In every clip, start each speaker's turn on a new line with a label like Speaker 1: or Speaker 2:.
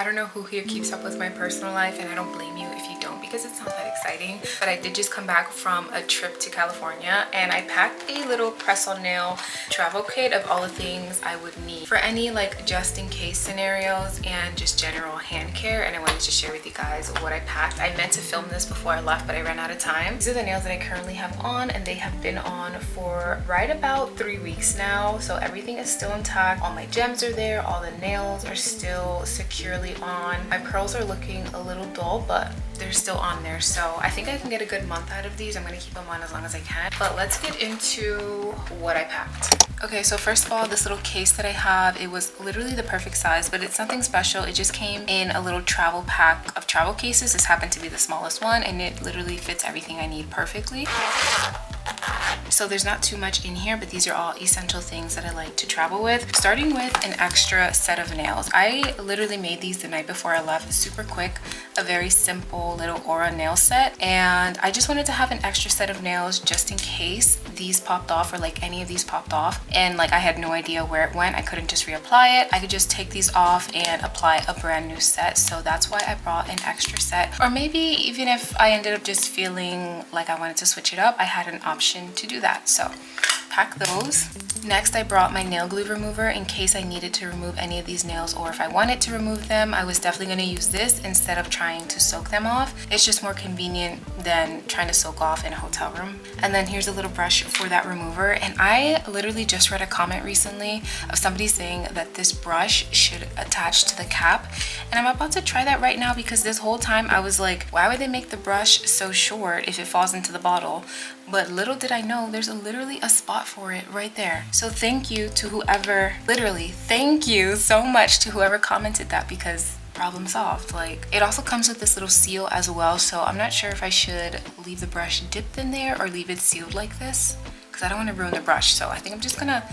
Speaker 1: I don't know who here keeps up with my personal life, and I don't blame you if you don't, because it's not that exciting. But I did just come back from a trip to California, and I packed a little press-on nail travel kit of all the things I would need for any like just in case scenarios and just general hand care. And I wanted to share with you guys what I packed. I meant to film this before I left, but I ran out of time. These are the nails that I currently have on, and they have been on for right about 3 weeks now. So everything is still intact. All my gems are there. All the nails are still securely on. My pearls are looking a little dull, but they're still on there. So I think I can get a good month out of these. I'm gonna keep them on as long as I can. But let's get into what I packed. Okay, so first of all, this little case that I have, it was literally the perfect size, but it's nothing special. It just came in a little travel pack of travel cases. This happened to be the smallest one, and it literally fits everything I need perfectly. So there's not too much in here, but these are all essential things that I like to travel with. Starting with an extra set of nails. I literally made these the night before I left, super quick, a very simple little aura nail set. And I just wanted to have an extra set of nails just in case these popped off, or like any of these popped off, and like I had no idea where it went. I couldn't just reapply it. I could just take these off and apply a brand new set. So that's why I brought an extra set. Or maybe even if I ended up just feeling like I wanted to switch it up, I had an option to do that. So pack those. Next, I brought my nail glue remover in case I needed to remove any of these nails, or if I wanted to remove them, I was definitely going to use this instead of trying to soak them off. It's just more convenient than trying to soak off in a hotel room. And then here's a little brush for that remover. And I literally just read a comment recently of somebody saying that this brush should attach to the cap. And I'm about to try that right now, because this whole time I was like, why would they make the brush so short if it falls into the bottle? But little did I know, there's literally a spot for it right there. So thank you to whoever, literally, thank you so much to whoever commented that, because problem solved. Like, it also comes with this little seal as well. So I'm not sure if I should leave the brush dipped in there or leave it sealed like this, because I don't want to ruin the brush. So I think I'm just gonna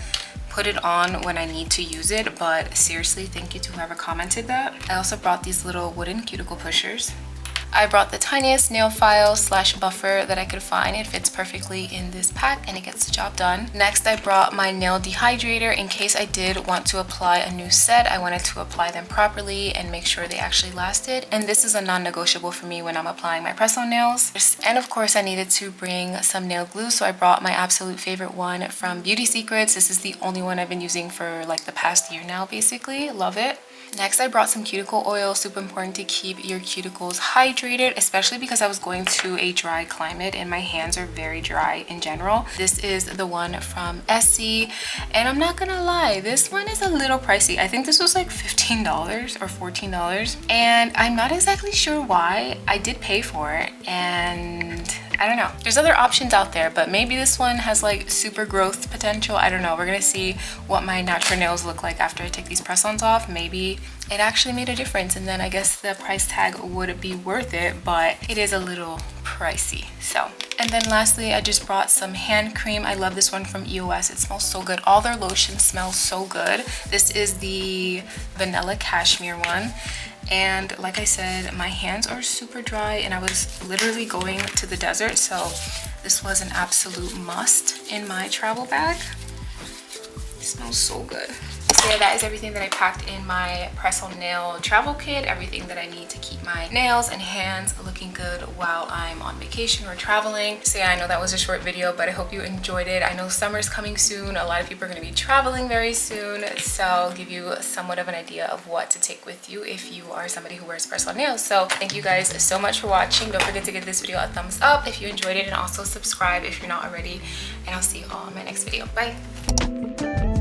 Speaker 1: put it on when I need to use it. But seriously, thank you to whoever commented that. I also brought these little wooden cuticle pushers. I brought the tiniest nail file / buffer that I could find. It fits perfectly in this pack and it gets the job done. Next, I brought my nail dehydrator in case I did want to apply a new set. I wanted to apply them properly and make sure they actually lasted. And this is a non-negotiable for me when I'm applying my press-on nails. And of course, I needed to bring some nail glue. So I brought my absolute favorite one from Beauty Secrets. This is the only one I've been using for like the past year now, basically. Love it. Next, I brought some cuticle oil. Super important to keep your cuticles hydrated, especially because I was going to a dry climate and my hands are very dry in general. This is the one from Essie, and I'm not gonna lie, this one is a little pricey. I think this was like $15 or $14, and I'm not exactly sure why. I did pay for it, and I don't know. There's other options out there, but maybe this one has like super growth potential. I don't know. We're gonna see what my natural nails look like after I take these press-ons off. Maybe it actually made a difference, and then I guess the price tag would be worth it, but it is a little pricey. So, and then lastly, I just brought some hand cream. I love this one from EOS. It smells so good. All their lotions smell so good. This is the vanilla cashmere one. And like I said, my hands are super dry and I was literally going to the desert, so this was an absolute must in my travel bag. It smells so good. So yeah, that is everything that I packed in my press-on nail travel kit. Everything that I need to keep my nails and hands looking good while I'm on vacation or traveling. So yeah, I know that was a short video, but I hope you enjoyed it. I know summer's coming soon. A lot of people are going to be traveling very soon, so I'll give you somewhat of an idea of what to take with you if you are somebody who wears press-on nails. So thank you guys so much for watching. Don't forget to give this video a thumbs up if you enjoyed it, and also subscribe if you're not already, and I'll see you all in my next video. Bye.